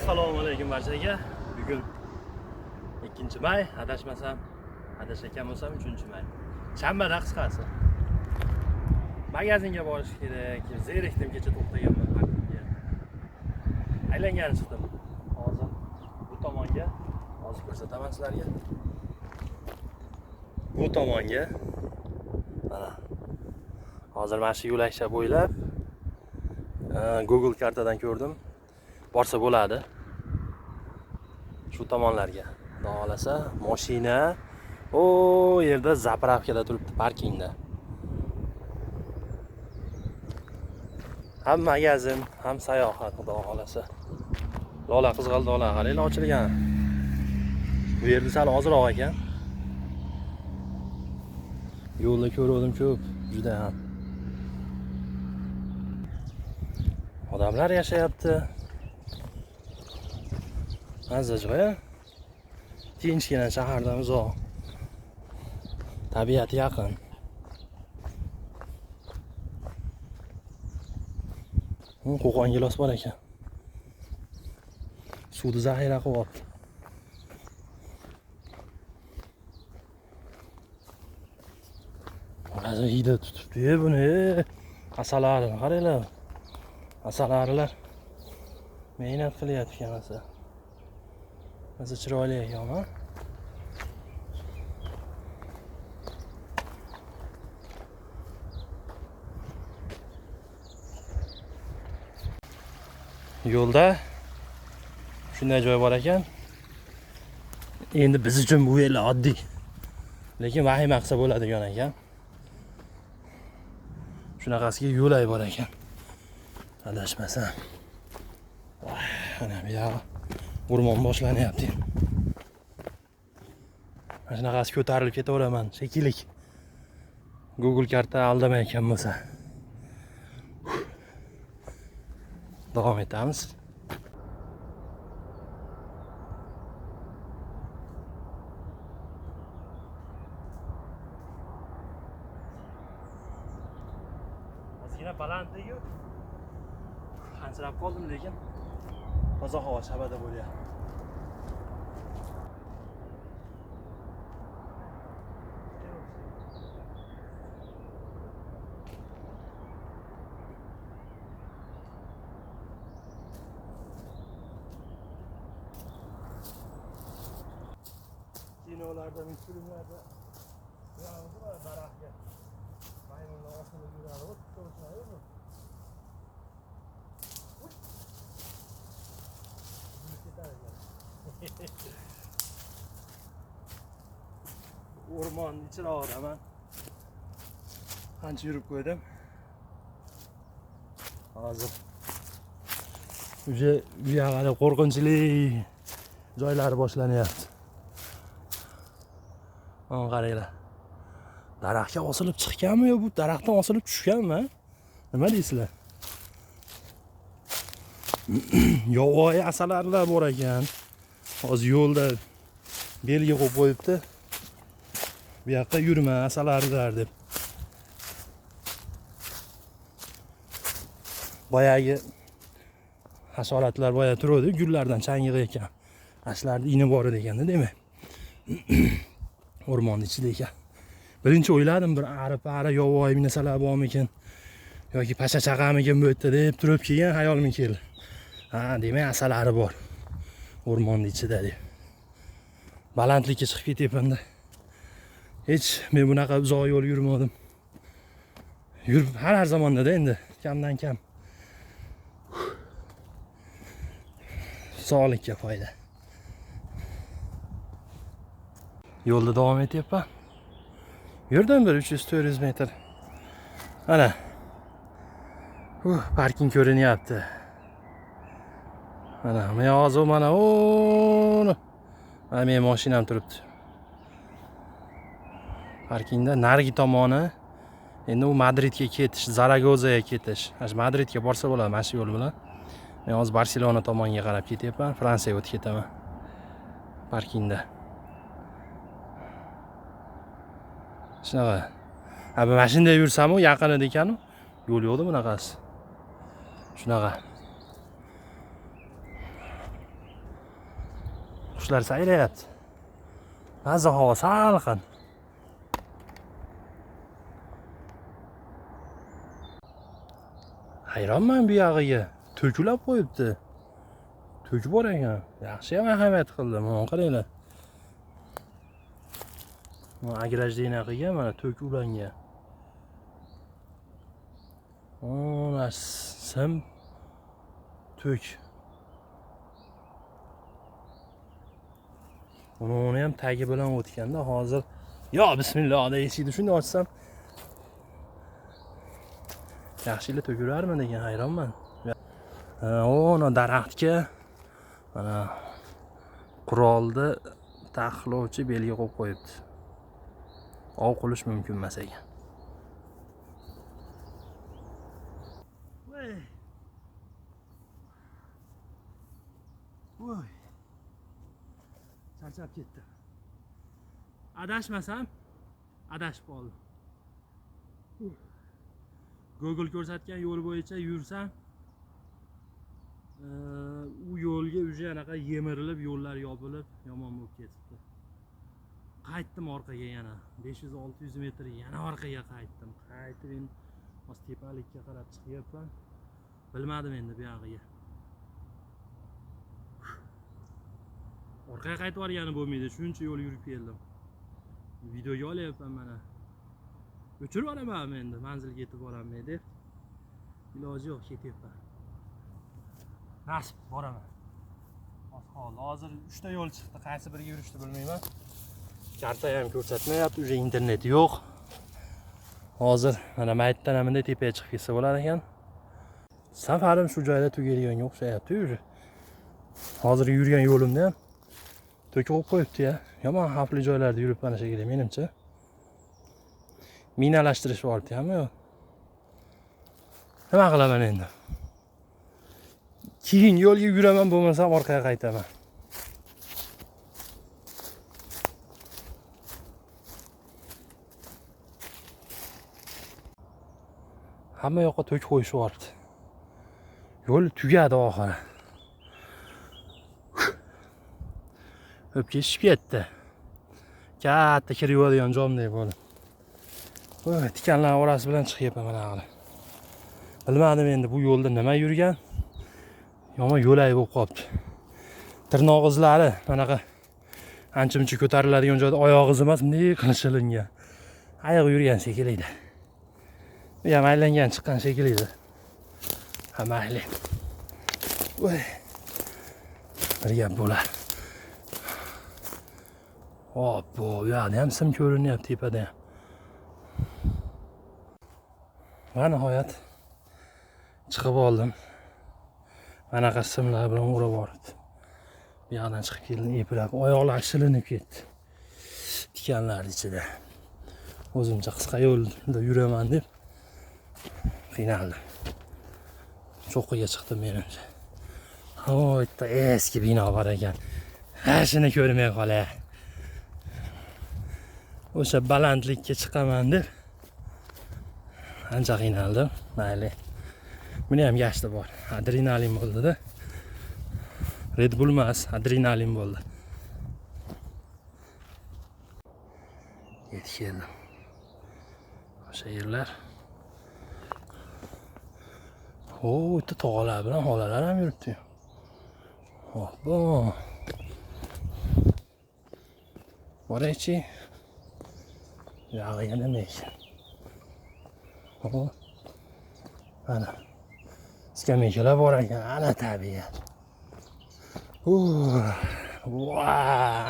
Assalomu alaykum barchaga. Bugun 2-may, adashmasam, adashgan bo'lsam 3-may. Shanbada qisqasi. Magazinga borish kerak. Zerikdim, kecha to'xtaganman parkingga. Aylangani chiqdim. Hozir bu tomonga, hozir ko'rsataman sizlarga. Bu tomonga. Mana. Hozir mana shu yo'lakcha bo'ylab Google kartadan ko'rdim. Borsa bo'ladi. Shu tomonlarga. Xudo xolasa, mashina o yerda zapravkada turibdi, parkingda. Ham magazin, ham sayohat, xudo xolasa. Lola qizg'aldoqlar qaranglar ochilgan. Bu yerda sal ozroq ekan. Yo'lda ko'rdim ko'p, juda ham. Odamlar yashayapti. Mazza joy. Tinchgina shahardan uzoq. Tabiat yaqin. Qo'qon gilos bor ekan. Suvni zaxira qilyapti. Hozir hida tutibdi buni. Asalarini qaranglar. Asalarilar mehnat qilyapti ekan. Nasıl chiroyli ekan, ha? Yo'lda shunday joy bor ekan. Endi biz uchun bu yerlar oddiy. Lekin vahima qilsa bo'ladigan ekan. Shunaqasiga yo'lay bor ekan. Adashmasam. Ana bu yoq o'rmon boshlanyapti. Mana shunaqasi ko'tarilib ketaveraman, shekilli. Google karta aldamayotgan bo'lsa. Davom etamiz. Ozgina balandligi qansirab qoldim, lekin toza havo shabada bo'lyapti. Kinolarda, filmlarda yolg'iz daraxtga maymunlar osilib yuradi, o'tib turishmaydi. O'rmon ichirog'idaman. Qancha yurib qo'ydim. Hozir bu yoqda qo'rqinchli joylari boshlanyapti. Mana qaranglar. Daraxtga osilib chiqqanmi yo bu daraxtdan osilib tushganmi? Nima deysizlar? Yovvoyi asalarilar bor ekan. Hozir yo'lda belgi qo'yib qo'yibdi. Bu yoqqa yurma, asalarilar deb. Boyagi hasharotlar boya turadi, gullardan changiq ekan. Ashlarning ini bor edi ekanda, demak. O'rmonning ichida ekan. Birinchi o'yladim, bir ari-pari yovvoyi narsalar bormikin yoki pasha chaqamikin bu yerda deb turib kelgan hayolimga keldi. Ha, demak asalari bor. O'rmonning ichida deb. Balandlikka chiqib ketyapman-da. Hech men bunaqa uzoq yo'l yurmadim. Har zamonda endi kamdan kam. Sog'likka foyda. Yo'lda davom etyapman. Yurdim bir 300-400 metr. Ana. Parking ko'rinyapti. Mana, men hozir mana mana men mashinam turibdi. Parkingda narigi tomoni. Endi u Madridga ketish, Zaragozaga ketish. Madridga borsa bo'ladi mana shu yo'l bilan. Men hozir Barselona tomonga qarab ketyapman, Fransiyaga o'tib ketaman. Parkingda. Shunaqa. Abi mashinada yursam-u yaqinida ekan-u, yo'l yo'qdi bunaqasi. Shunaqa. qushlar sayrayapti. Hozir havo salqin. Hayronman bu yog'iga. To'kulab qo'yibdi. To'kib bor ekan. Yaxshi ham ahamiyat qildi. Mana qaranglar. Mana agrajniya qilgan, mana to'k ulangan. Mana sim to'k. Uni ham tagi bilan o'tganda hozir yo bismillah deyishdi. Shunda ochsam yaxshila to'kilarmi degan hayronman. Ona daraxtga mana qurolni taxlovchi belgi qo'yib qo'yibdi. Ov qilish mumkin emas ekan. Voy. Charchab ketdim. Adashmasam, adashib qoldim. Google ko'rsatgan yo'l bo'yicha yursam, u yo'lga uje anaqa yemirilib, yo'llar yopilib, yomon bo'lib ketibdi. Qaytdim orqaga yana 500-600 metr yana orqaga qaytdim. Qaytib endi hozir tepalikka qarab chiqyapman. Bilmadim endi bu yog'iga. Orqaga qaytib borgani bo'lmaydi, shuncha yo'l yurib keldim. Videoga olyapman mana. O'chirib olaman endi, manzilga yetib boraman deb. Iloji yo'q, ketyapman. Nasib boraman. Hozir 3 ta yo'l chiqdi, qaysi biriga yurishni bilmayman. Karta ham ko'rsatmayapti, uje internet yo'q. Hozir mana maytdan ham bunday tepaga chiqib ketsa bo'lar ekan. Safarim shu joyda tugadiganga o'xshayapti uje. Hozir yurgan yo'limda ham to'kib qo'yibdi-ya. Yomon xavfli joylarda yuribman shekilli menimcha. Minalashtirish bo'lyapti hamma yo'q. Nima qilaman endi? Keyin yo'lga yuraman, bo'lmasam orqaga qaytaman. Hamma yoqqa to'k qo'yishyapti. Yo'l tugadi oxiri. O'pka shishib ketdi. Katta kirib oladigan jomdek bo'ldi. Voy, tikanlar orasi bilan chiqyapman mana hali. Bilmadim endi bu yo'lda nima yurgan. Yomon yo'lay bo'lib qolibdi. Tirnoq izlari manaqa ancha-muncha ko'tariladigan joyda oyoq izi emas, bunday qilishilingan. Oyoq yurgan shekilli. Bu ham aylangan chiqqan shekilli. Ha mayli. Voy. Bir gap bo'lar. Hop, bu yoqda ham sim ko'rinyapti tepada ham. Va nihoyat chiqib oldim. Anaqa simlar bilan urib bordi. Bu yoqdan chiqib keldim, eplab, oyoqlar shilinib ketdi. Tikanlar ichida. O'zimcha qisqa yo'lda yuraman deb qiynaldim. Cho'qqiga chiqdim menimcha. O, bitta eski bino bor ekan. Ha, shuni ko'rmay qolay. O'sha balandlikka chiqaman deb ancha qiynaldim. Mayli. Buni ham gashti bor. Adrenalin bo'ldi-da. Red Bull emas, adrenalin bo'ldi. Yetib keldim. O'sha yerlar. O, bitta tog'lar bilan holalar ham yuribdi. Hoppa. Boraychi. Yog'i yana nima ekan? Hop. Ana. Skameykalar bor ekan, ana tabiat.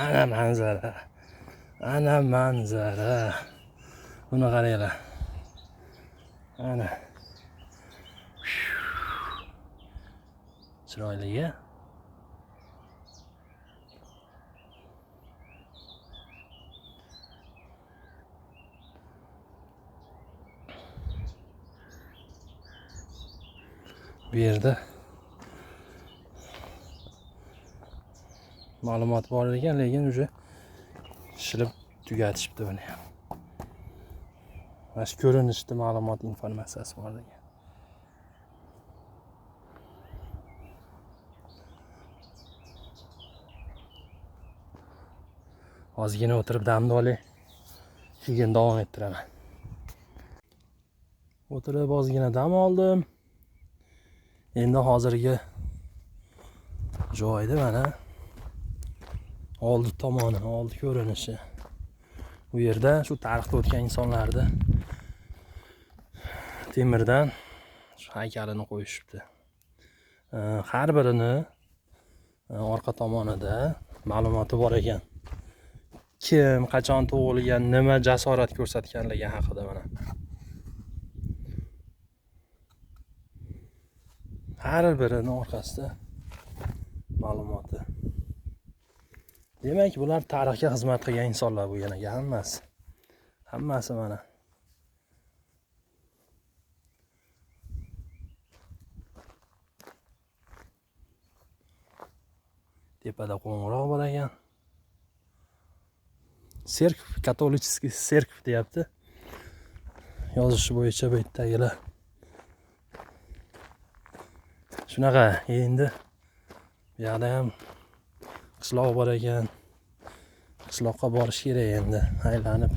Ana manzara. Ana manzara. Buni qaranglar. Ana. Chiroyli-ya. Bu yerda ma'lumot bor ekan, lekin uje ishilib tugatishibdi buni ham. Mana shu ko'rinishda ma'lumot informatsiyasi bor ekan. Ozgina o'tirib damni olay. Keyin davom ettiraman. O'tirib ozgina dam oldim. Endi hozirgi joyda mana oldi tomoni, oldi ko'rinishi. Bu yerda shu tarixda o'tgan insonlarni temirdan shu haykalini qo'yishibdi. Har birini orqa tomonida ma'lumoti bor ekan. Kim, qachon tug'ilgan, nima jasorat ko'rsatganligi haqida mana. Har birini orqasida ma'lumoti. Demak, bular tarixga xizmat qilgan insonlar bu yana hammasi. Hammasi mana. Tepada qo'ng'iroq bor ekan. Serkv, katolichеский serkv deyapti. Yozishi bo'yicha bu yerdagilar. Shunaqa, endi bu yerda ham qishloq bor ekan. Qishloqqa borish kerak endi. Aylanib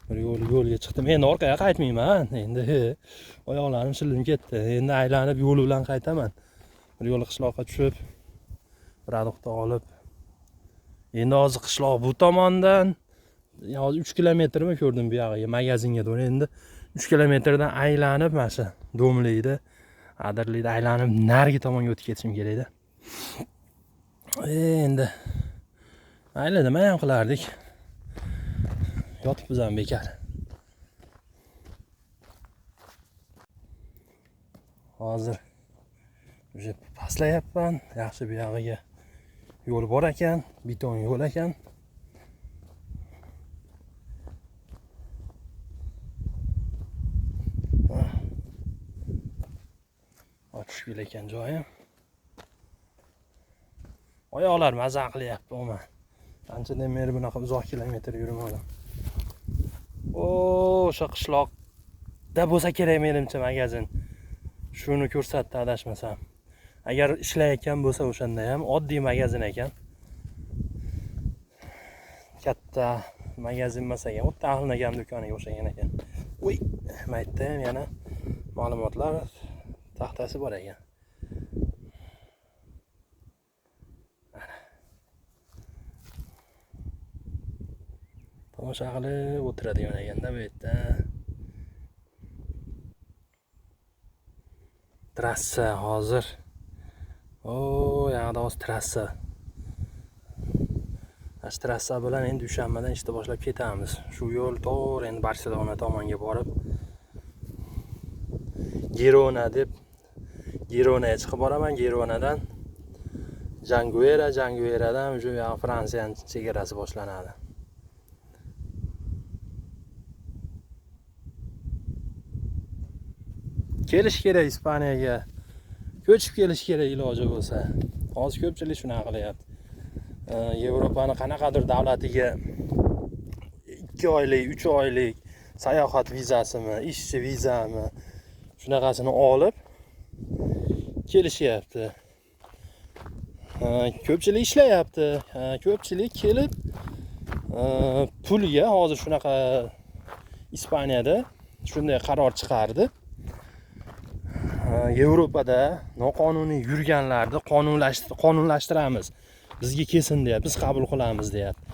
bir yo'lga chiqdim. Endi orqaga qaytmayman. Endi oyoqlarim shilinib ketdi. Endi aylanib yo'l bilan qaytaman. Bir yo'l qishloqqa tushib, produkt olib. Endi hozir qishloq bu tomondan hozir 3 kilometrmi ko'rdim bu yoqqa, magazinga doğru. Endi 3 kilometrdan aylanib mana shu Do'mlikda, Adirlikda aylanib narigi tomonga o'tib ketishim kerak-da. Endi mayli, nima ham qilardik? Yotibmiz ham bekar. Hozir o'sha pastlayapman. Yaxshi bu yog'iga yo'l bor ekan, beton yo'l ekan. Tushib kelayotgan joyim. Oyoqlar maza qilyapti umuman. Qanchadan beri bunaqa uzoq kilometr yurmadim. O'sha qishloqda bo'lsa kerak menimcha magazin. Shuni ko'rsatdi adashmasam. Agar ishlayotgan bo'lsa o'shanda ham oddiy magazin ekan. Katta magazin emas ekan, o'ta ahilnagam do'koniga o'xshagan ekan. Uy, maytda ham yana ma'lumotlar taxtasi bor ekan. Tomosha qilib o'tiradigan ekanda bu yerda. Trassa hozir. Yoqda hozir trassa. Ash trassa bilan endi Dushanbadan ishni boshlab ketamiz. Shu yo'l to'g'ri endi Barselona tomonga borib Gironaga chiqib boraman. Gironadan Jangueradan o'sha Fransiyaning chegarasi boshlanadi. Kelish kerak Ispaniyaga. Ko'chib kelish kerak iloji bo'lsa. Hozir ko'pchilik shuna qilyapti. Yevropani qanaqadir davlatiga 2 oylik, 3 oylik sayohat vizasimi, ishchi vizami shunaqasini olib kelishyapti. Ko'pchilik ishlayapti. Ko'pchilik kelib pulga hozir shunaqa Ispaniyada shunday qaror chiqardi. Yevropada noqonuniy yurganlarni qonunlashtiramiz. Bizga kelsin deyapti, biz qabul qilamiz deyapti.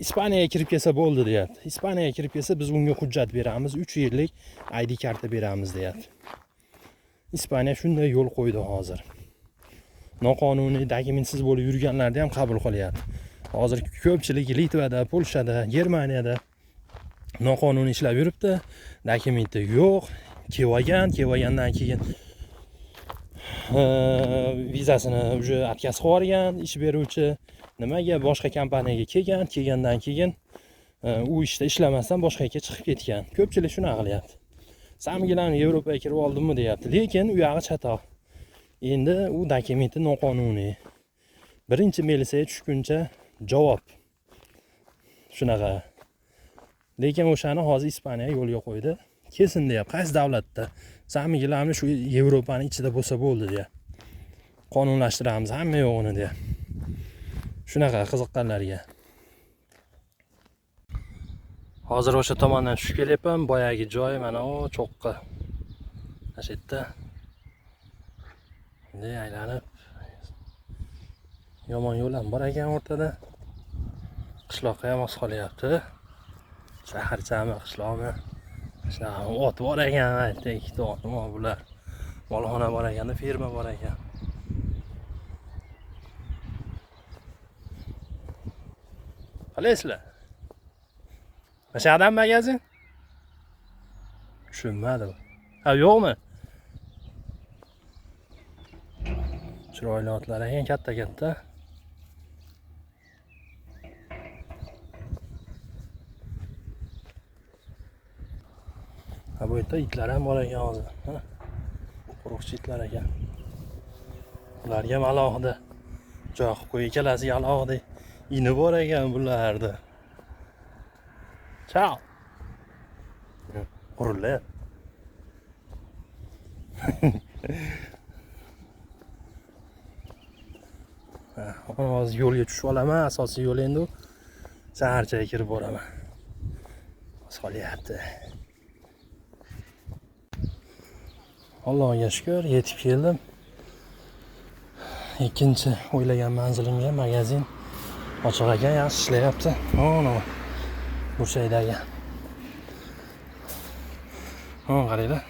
Ispaniyaga kirib kelsa bo'ldi deyapti. Ispaniyaga kirib kelsa biz unga hujjat beramiz, 3 yillik ID karta beramiz deyapti. Ispaniya shunday yo'l qo'ydi hozir. Noqonuniy dokumentsiz bo'lib yurganlarni ham qabul qilyapti. Hozir ko'pchilik Litvada, Polshada, Germaniyada noqonuniy ishlab yuribdi. Dokumenti yo'q. Kelgandan keyin vizasini уже откazib yuborgan ish beruvchi. Nimaga boshqa kompaniyaga kelgandan keyin u ishda ishlamasdan boshqa yerga chiqib ketgan. Ko'pchilik shuna qilyapti. Samgilarni Yevropaga kirib oldimmi deyapti, lekin u yog'i chatoq. Endi u dokumenti noqonuniy. Birinchi militsiyaga tushguncha javob. Shunaqa. Lekin o'shani hozir Ispaniya yo'lga qo'ydi. Kelsin deyapti. Qaysi davlatda? Samigilarni shu Yevropaning ichida bo'lsa bo'ldi deyapti. Qonunlashtiramiz hamma yo'g'ini deyapti. Shunaqa qiziqqanlarga. Hozir o'sha tomondan tushib kelyapman. Boyagi joy mana o cho'qqa. Mana shu yerda. Bunday aylanib yomon yo'l ham bor ekan o'rtada. Qishloqqa ham mos qolyapti. Shaharchami, qishloqmi? Shunaqa ot bor ekan, aytdi, ikkita ot bor bular. Molxona bor ekan, ferma bor ekan. Qaysizlar? Mashaqdan magazin? Tushunmadim. Ha, yo'qmi? Chiroyli otlar ekan, katta-katta. Ha, bu yerda itlar ham bor ekan hozir. Ha? Quruqchi itlar ekan. Ularga ham alohida joy qilib qo'y, ikkalasiga alohida ini bor ekan bularda. Chao. Qurillar. Hozir yo'lga tushib olaman, asosiy yo'l endi u. Shaharchaga kirib boraman. Solyapti. Allohga shukr, yetib keldim. Ikkinchi o'ylagan manzilimga magazin ochiq ekan, yaxshi ishlayapti. Mana Bursaydagi. Qaranglar.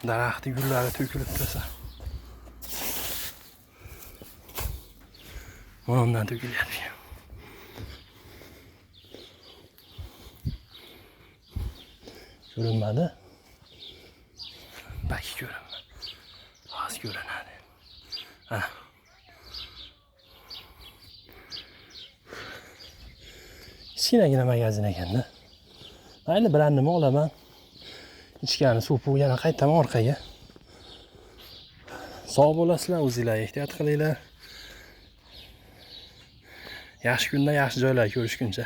Daraxtni gullari to'kilib tursa. Bundan to'kilyapti. Ko'rinmadi. Balki ko'rinmadi. Hozir ko'rinadi. Ha. Kichkinagina magazin ekanda. Mayli brendimni olaman. Ichkani suv yana qaytaman orqaga. Sog' bo'lasizlar, o'zingizlar ehtiyot qilinglar. Yaxshi kunda yaxshi joylar ko'rishguncha.